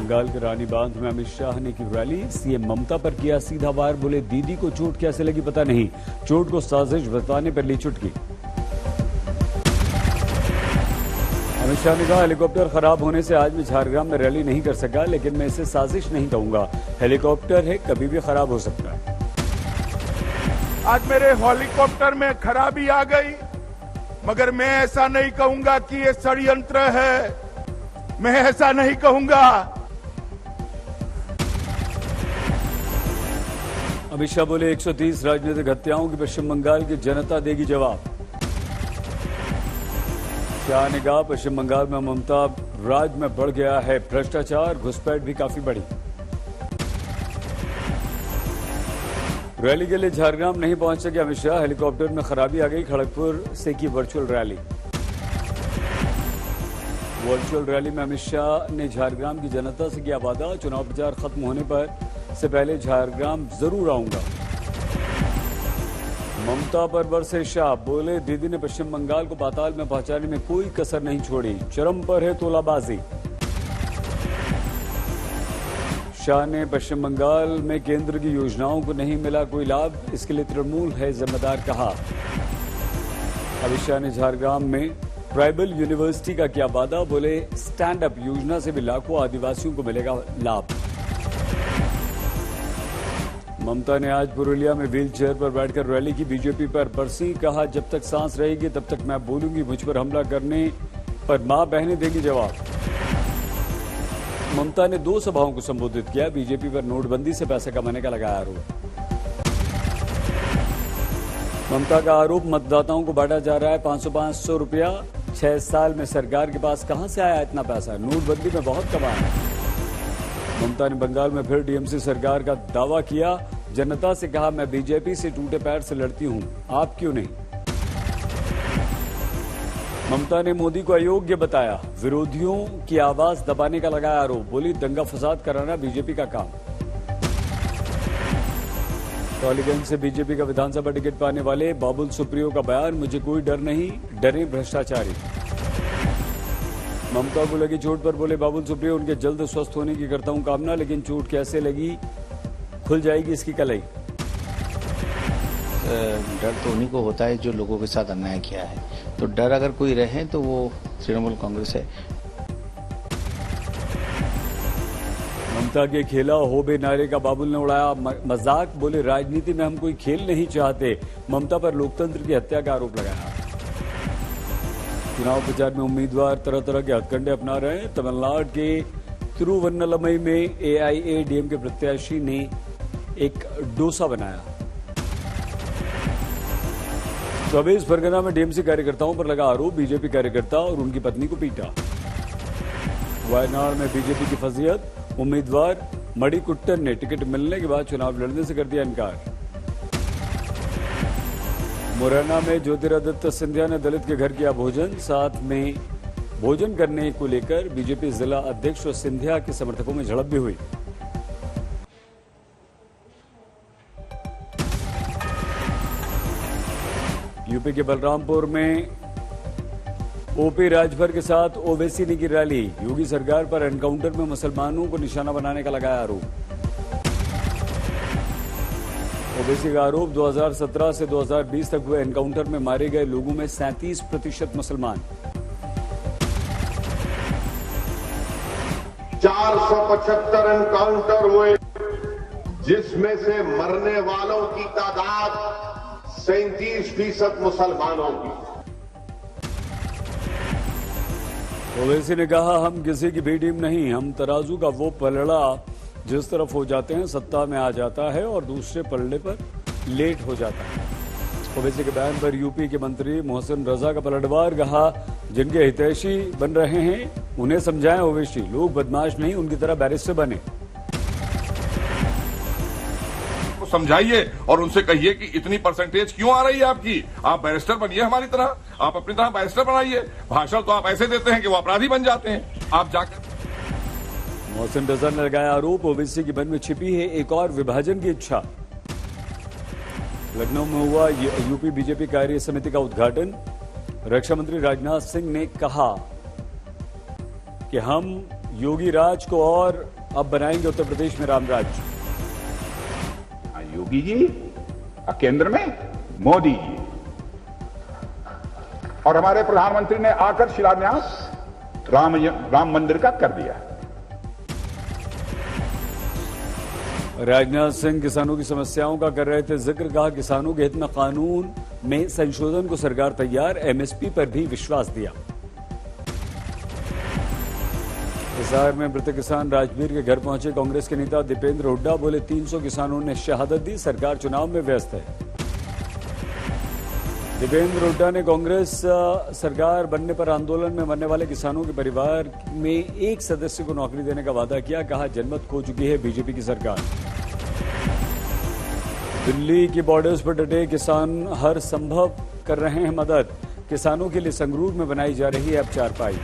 बंगाल के रानी बांध में अमित शाह ने की रैली। सीएम ममता पर किया सीधा वार। बोले दीदी को चोट कैसे लगी पता नहीं, चोट को साजिश बताने पर ली चुटकी। अमित शाह ने कहा हेलीकॉप्टर खराब होने से आज मैं झारग्राम में रैली नहीं कर सका, लेकिन मैं इसे साजिश नहीं कहूंगा। हेलीकॉप्टर है, कभी भी खराब हो सकता है। आज मेरे हेलीकॉप्टर में खराबी आ गई, मगर मैं ऐसा नहीं कहूंगा कि ये षड्यंत्र है, मैं ऐसा नहीं कहूंगा। अमित शाह बोले 130 राजनीतिक हत्याओं की पश्चिम बंगाल की जनता देगी जवाब। शाह ने कहा पश्चिम बंगाल में ममता राज में बढ़ गया है भ्रष्टाचार, घुसपैठ भी काफी बढ़ी। रैली के लिए झारग्राम नहीं पहुंच सके अमित शाह, हेलीकॉप्टर में खराबी आ गई। खड़गपुर से की वर्चुअल रैली। वर्चुअल रैली में अमित शाह ने झारग्राम की जनता से किया वादा, चुनाव प्रचार खत्म होने पर से पहले झारग्राम जरूर आऊंगा। ममता पर बरसे शाह, बोले दीदी ने पश्चिम बंगाल को पाताल में पहुंचाने में कोई कसर नहीं छोड़ी, चरम पर है तोलाबाजी। शाह ने पश्चिम बंगाल में केंद्र की योजनाओं को नहीं मिला कोई लाभ, इसके लिए तृणमूल है जिम्मेदार कहा। अमित शाह ने झारग्राम में ट्राइबल यूनिवर्सिटी का किया वादा, बोले स्टैंड अप योजना से भी लाखों आदिवासियों को मिलेगा लाभ। ममता ने आज पुरुलिया में व्हील चेयर पर बैठकर रैली की। बीजेपी पर बरसी, कहा जब तक सांस रहेगी तब तक मैं बोलूंगी, मुझ पर हमला करने पर मां बहनें देगी जवाब। ममता ने 2 सभाओं को संबोधित किया। बीजेपी पर नोटबंदी से पैसे कमाने का लगाया आरोप। ममता का आरोप मतदाताओं को बांटा जा रहा है 500-500 रुपया। 6 साल में सरकार के पास कहां से आया इतना पैसा, नोटबंदी में बहुत कमाया। ममता ने बंगाल में फिर टीएमसी सरकार का दावा किया। जनता से कहा मैं बीजेपी से टूटे पैर से लड़ती हूं, आप क्यों नहीं। ममता ने मोदी को अयोग्य बताया। विरोधियों की आवाज दबाने का लगाया आरोप, बोली दंगा फसाद कराना बीजेपी का काम। टॉलीगंज से बीजेपी का विधानसभा टिकट पाने वाले बाबुल सुप्रियो का बयान, मुझे कोई डर नहीं, डरे भ्रष्टाचारी। ममता को लगी चोट पर बोले बाबुल सुप्रियो, उनके जल्द स्वस्थ होने की करता हूं कामना, लेकिन चोट कैसे लगी खुल जाएगी इसकी कलई। डर तो उन्हीं को होता है जो लोगों के साथ अन्याय किया है, तो डर अगर कोई रहे तो वो तृणमूल कांग्रेस है। ममता के खेला हो बे नारे का बाबुल ने उड़ाया मजाक, बोले राजनीति में हम कोई खेल नहीं चाहते। ममता पर लोकतंत्र की हत्या का आरोप लगाया। चुनाव प्रचार में उम्मीदवार तरह तरह के हथकंडे अपना रहे हैं। तमिलनाडु के तिरुवन्नलमई में एआईएडीएमके प्रत्याशी ने एक डोसा बनाया। 24 फरगना में टीएमसी कार्यकर्ताओं पर लगा आरोप, बीजेपी कार्यकर्ता और उनकी पत्नी को पीटा। वायनाड में बीजेपी की फजीहत, उम्मीदवार मणिकुट्टन ने टिकट मिलने के बाद चुनाव लड़ने से कर दिया इनकार। मुरैना में ज्योतिरादित्य सिंधिया ने दलित के घर किया भोजन, साथ में भोजन करने को लेकर बीजेपी जिला अध्यक्ष और सिंधिया के समर्थकों में झड़प भी हुई। यूपी के बलरामपुर में ओपी राजभर के साथ ओवैसी ने की रैली। योगी सरकार पर एनकाउंटर में मुसलमानों को निशाना बनाने का लगाया आरोप। ओवैसी का आरोप 2017 से 2020 तक हुए एनकाउंटर में मारे गए लोगों में 37% मुसलमान। 475 एनकाउंटर हुए, जिसमें से मरने वालों की तादाद 37% मुसलमानों की। ओवैसी ने कहा हम किसी की भी टीम नहीं, हम तराजू का वो पलड़ा जिस तरफ हो जाते हैं सत्ता में आ जाता है और दूसरे पलड़े पर लेट हो जाता है। ओवैसी के बयान पर यूपी के मंत्री मोहसिन रजा का पलटवार, कहा जिनके हितैषी बन रहे हैं उन्हें समझाएं ओवैसी, लोग बदमाश नहीं उनकी तरह बैरिस्टर बने। समझाइए और उनसे कहिए कि इतनी परसेंटेज क्यों आ रही है आपकी, आप बैरिस्टर बनिए हमारी तरह, आप अपनी तरह बैरिस्टर बनाइए। भाषण तो आप ऐसे देते हैं कि वो अपराधी बन जाते हैं। आप जाकर मोहसिन रजा ने लगाया आरोप, ओवैसी की मन में छिपी है एक और विभाजन की इच्छा। लखनऊ में हुआ यूपी बीजेपी कार्य समिति का उद्घाटन। रक्षा मंत्री राजनाथ सिंह ने कहा कि हम योगी राज को और अब बनाएंगे उत्तर प्रदेश में राम राज्य। योगी जी और केंद्र में मोदी जी और हमारे प्रधानमंत्री ने आकर शिलान्यास राम मंदिर का कर दिया। राजनाथ सिंह किसानों की समस्याओं का कर रहे थे जिक्र, कहा किसानों के हित में कानून में संशोधन को सरकार तैयार, एमएसपी पर भी विश्वास दिया। हिसार में मृतक किसान राजवीर के घर पहुंचे कांग्रेस के नेता दीपेंद्र हुड्डा, बोले 300 किसानों ने शहादत दी, सरकार चुनाव में व्यस्त है। दीपेंद्र हुड्डा ने कांग्रेस सरकार बनने पर आंदोलन में मरने वाले किसानों के परिवार में एक सदस्य को नौकरी देने का वादा किया, कहा जनमत खो चुकी है बीजेपी की सरकार। दिल्ली की बॉर्डर्स पर डटे किसान हर संभव कर रहे हैं मदद, किसानों के लिए संगरूर में बनाई जा रही है अब चारपाई।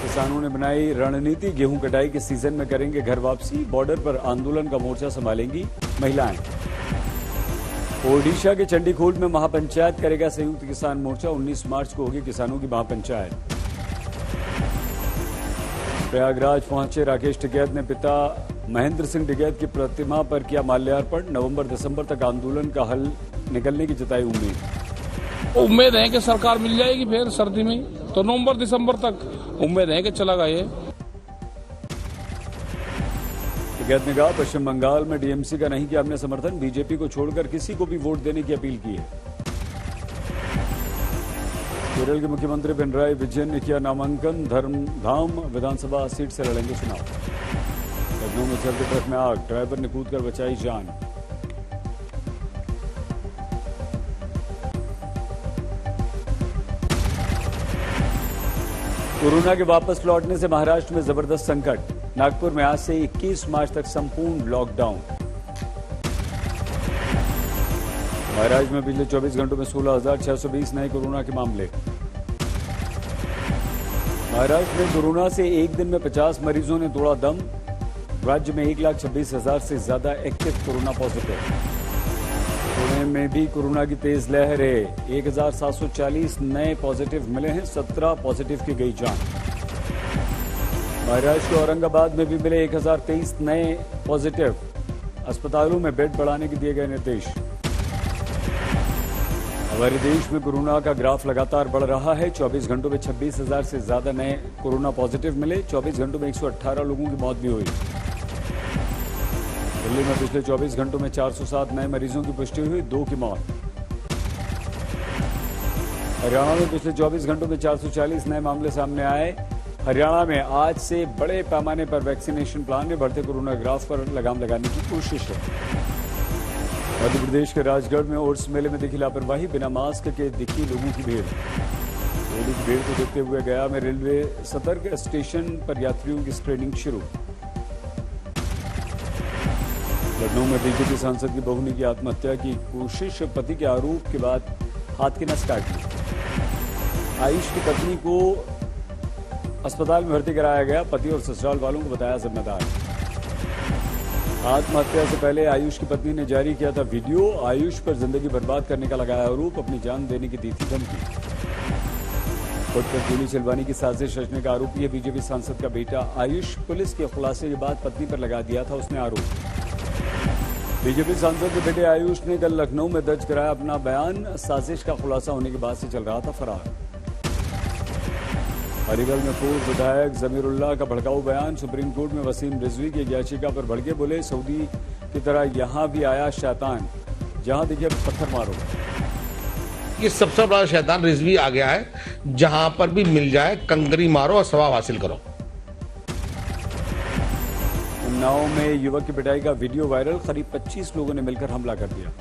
किसानों ने बनाई रणनीति, गेहूं कटाई के सीजन में करेंगे घर वापसी, बॉर्डर पर आंदोलन का मोर्चा संभालेंगी महिलाएं। ओडिशा के चंडीखोल में महापंचायत करेगा संयुक्त किसान मोर्चा, 19 मार्च को होगी किसानों की महापंचायत। प्रयागराज पहुंचे राकेश टिकैत ने पिता महेंद्र सिंह टिकैत की प्रतिमा पर किया माल्यार्पण, नवंबर-दिसंबर तक आंदोलन का हल निकलने की जताई उम्मीद है कि सरकार मिल जाएगी फिर सर्दी में, तो नवंबर-दिसंबर तक उम्मीद है कि चला ये। टिकैत ने कहा पश्चिम बंगाल में टीएमसी का नहीं किया हमने समर्थन, बीजेपी को छोड़कर किसी को भी वोट देने की अपील की है। केरल के मुख्यमंत्री पिनराई विजयन ने किया नामांकन, धर्मधाम विधानसभा सीट से लड़ेंगे चुनाव। लखनऊ में चलते ट्रक में आग, ड्राइवर ने कूदकर बचाई जान। कोरोना के वापस लौटने से महाराष्ट्र में जबरदस्त संकट, नागपुर में आज से 21 मार्च तक संपूर्ण लॉकडाउन। महाराष्ट्र में पिछले 24 घंटों में 16,620 नए कोरोना के मामले। महाराष्ट्र में कोरोना से एक दिन में 50 मरीजों ने तोड़ा दम, राज्य में 1,26,000 से ज्यादा एक्टिव कोरोना पॉजिटिव। पुणे में भी कोरोना की तेज लहर है, 1,740 नए पॉजिटिव मिले हैं, 17 पॉजिटिव की गई जान। महाराष्ट्र के औरंगाबाद में भी मिले 1,023 नए पॉजिटिव, अस्पतालों में बेड बढ़ाने के दिए गए निर्देश। हमारे देश में कोरोना का ग्राफ लगातार बढ़ रहा है, 24 घंटों में 26,000 से ज्यादा नए कोरोना पॉजिटिव मिले, 24 घंटों में 118 लोगों की मौत भी हुई। दिल्ली में पिछले 24 घंटों में 407 नए मरीजों की पुष्टि हुई, 2 की मौत। हरियाणा में पिछले 24 घंटों में 440 नए मामले सामने आए। हरियाणा में आज से बड़े पैमाने पर वैक्सीनेशन प्लान में बढ़ते कोरोना ग्राफ पर लगाम लगाने की कोशिश है। मध्य प्रदेश के राजगढ़ में उर्स मेले में दिखी लापरवाही, बिना मास्क के दिखी लोगों की भीड़। होली की भीड़ को देखते हुए गया में रेलवे सतर्क, स्टेशन पर यात्रियों की स्क्रीनिंग शुरू। लखनऊ में बीजेपी सांसद की बहू ने की आत्महत्या की कोशिश, पति के आरोप के बाद हाथ की नस काट ली। आयुष की पत्नी को अस्पताल में भर्ती कराया गया, पति और ससुराल वालों को बताया जिम्मेदार। आत्महत्या से पहले आयुष की पत्नी ने जारी किया था वीडियो, आयुष पर जिंदगी बर्बाद करने का लगाया आरोप, अपनी जान देने की दी थी धमकी। खुद पर गोली चलवाने की साजिश रचने का आरोपी है बीजेपी सांसद का बेटा आयुष, पुलिस के खुलासे के बाद पत्नी पर लगा दिया था उसने आरोप। बीजेपी सांसद के बेटे आयुष ने कल लखनऊ में दर्ज कराया अपना बयान, साजिश का खुलासा होने के बाद से चल रहा था फरार। अलीगढ़ में पूर्व विधायक जमीरुल्लाह का भड़काऊ बयान, सुप्रीम कोर्ट में वसीम रिजवी की याचिका पर भड़के, बोले सऊदी की तरह यहां भी आया शैतान, जहां दिखे पत्थर मारो। ये सबसे बड़ा शैतान रिजवी आ गया है, जहां पर भी मिल जाए कंकरी मारो और सवाब हासिल करो। उन्नाव में युवक की पिटाई का वीडियो वायरल, करीब 25 लोगों ने मिलकर हमला कर दिया।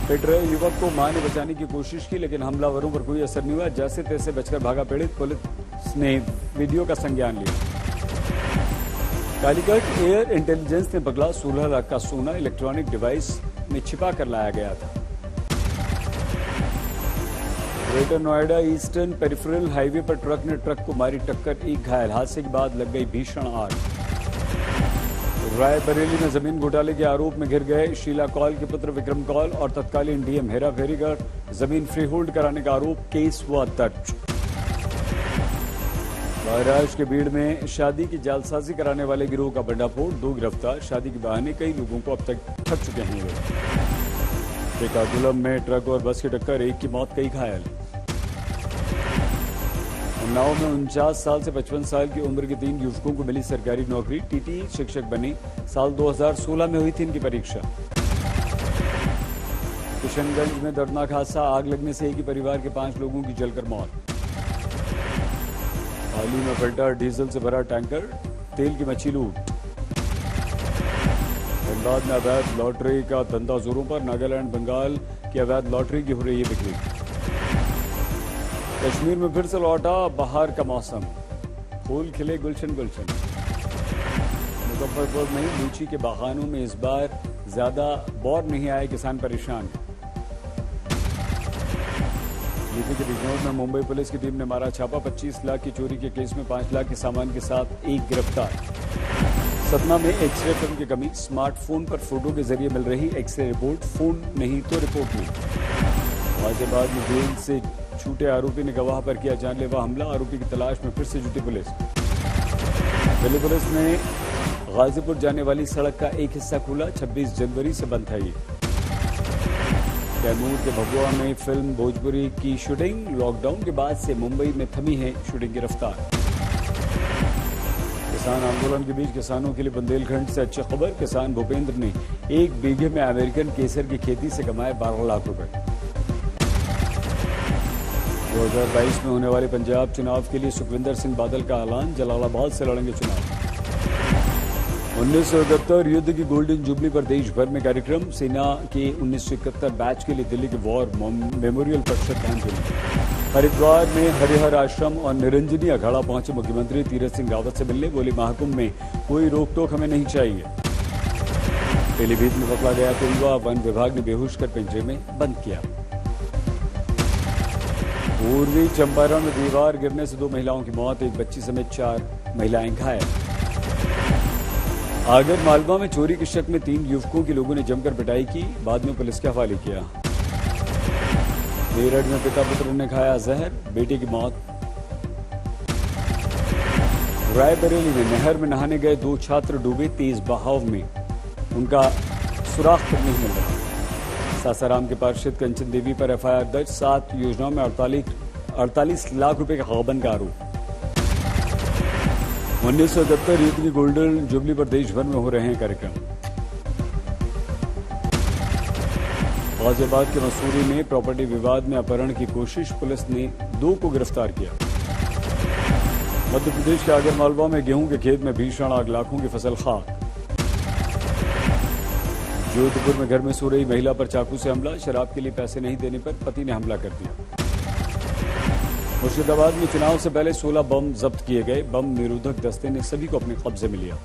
पिट रहे युवक को मां ने बचाने की कोशिश की, लेकिन हमलावरों पर कोई असर नहीं हुआ, जैसे तैसे बचकर भागा पीड़ित, पुलिस ने वीडियो का संज्ञान लिया। कालीकट एयर इंटेलिजेंस ने पकड़ा 16 लाख का सोना, इलेक्ट्रॉनिक डिवाइस में छिपा कर लाया गया था। Greater Noida eastern peripheral highway पर ट्रक ने ट्रक को मारी टक्कर, एक घायल, हादसे के बाद लग गई भीषण आग। रायबरेली में जमीन घोटाले के आरोप में घिर गए शीला कौल के पुत्र विक्रम कौल और तत्कालीन डीएम हेरा फेरी कर जमीन फ्री होल्ड कराने का आरोप, केस हुआ दर्ज। महाराष्ट्र के भीड़ में शादी की जालसाजी कराने वाले गिरोह का भंडाफोड़, 2 गिरफ्तार। शादी के बहाने कई लोगों को अब तक ठग चुके हैं ये लोग। श्रीकाकुलम में ट्रक और बस की टक्कर, 1 की मौत, कई घायल। उन्नाव में 49 साल से 55 साल की उम्र के 3 युवकों को मिली सरकारी नौकरी। टीटी शिक्षक बने, साल 2016 में हुई थी इनकी परीक्षा। किशनगंज में दर्दनाक हादसा, आग लगने से एक ही परिवार के 5 लोगों की जलकर मौत। हाल ही में पलटा डीजल से भरा टैंकर, तेल की मच्छी लूट। धनबाद में अवैध लॉटरी का धंधा जोरों पर, नागालैंड बंगाल की अवैध लॉटरी की हो रही है बिक्री। कश्मीर में फिर से लौटा बाहर का मौसम, फूल खिले गुलशन गुलशन। मुजफ्फरपुर में लीची के बागानों में इस बार ज्यादा बौर नहीं आए, किसान परेशान। यूपी के बिजनौर में मुंबई पुलिस की टीम ने मारा छापा, 25 लाख की चोरी के केस में 5 लाख के सामान के साथ 1 गिरफ्तार। सतना में एक्सरे फिल्म की कमी, स्मार्टफोन पर फोटो के जरिए मिल रही एक्सरे रिपोर्ट, फोन नहीं तो रिपोर्ट नहीं। गाजियाबाद में जेल से छूटे आरोपी ने गवाह पर किया जानलेवा हमला, आरोपी की तलाश में फिर से जुटी पुलिस। दिल्ली पुलिस ने गाजीपुर जाने वाली सड़क का एक हिस्सा खोला, 26 जनवरी से बंद था ये। कैमूर के भभुआ में फिल्म भोजपुरी की शूटिंग, लॉकडाउन के बाद से मुंबई में थमी है शूटिंग की रफ्तार। किसान आंदोलन के बीच किसानों के लिए बुंदेलखंड से अच्छी खबर, किसान भूपेंद्र ने 1 बीघे में अमेरिकन केसर की खेती से कमाए 12 लाख रुपए। 2022 में होने वाले पंजाब चुनाव के लिए सुखविंदर सिंह बादल का ऐलान, जलालाबाद से लड़ेंगे चुनाव। 1971 युद्ध की गोल्डन जुबली पर देश भर में कार्यक्रम, सेना के 1971 बैच के लिए दिल्ली के वॉर मेमोरियल पर श्रद्धांजलि। हरिद्वार में हरिहर आश्रम और निरंजनी अखाड़ा पहुंचे मुख्यमंत्री, तीरथ सिंह रावत से मिलने, बोले महाकुंभ में कोई रोक टोक हमें नहीं चाहिए। पीलीभीत में पकड़ा गया तेंदुआ, वन विभाग ने बेहोश कर पिंजरे में बंद किया। पूर्वी चंपारण में दीवार गिरने से 2 महिलाओं की मौत, 1 बच्ची समेत 4 महिलाएं घायल। आगर मालवा में चोरी के शक में 3 युवकों के लोगों ने जमकर पिटाई की, बाद में पुलिस के हवाले किया। मेरठ में पिता पुत्र ने खाया जहर, बेटे की मौत। रायबरेली में नहर में नहाने गए 2 छात्र डूबे, तेज बहाव में उनका सुराग तक नहीं मिल रहा। सासाराम के पार्षद कंचन देवी पर एफआईआर दर्ज, 7 योजनाओं में 48 लाख रुपए का गबन का आरोप। 1971 युद्ध की गोल्डन जुबली पर देश भर में हो रहे हैं कार्यक्रम। गाजियाबाद के मसूरी में प्रॉपर्टी विवाद में अपहरण की कोशिश, पुलिस ने 2 को गिरफ्तार किया। मध्य प्रदेश के आगर मालवा में गेहूं के खेत में भीषण आग, लाखों की फसल खाक। जोधपुर में घर में सो रही महिला पर चाकू से हमला, शराब के लिए पैसे नहीं देने पर पति ने हमला कर दिया। मुर्शिदाबाद में चुनाव से पहले 16 बम जब्त किए गए, बम निरोधक दस्ते ने सभी को अपने कब्जे में लिया।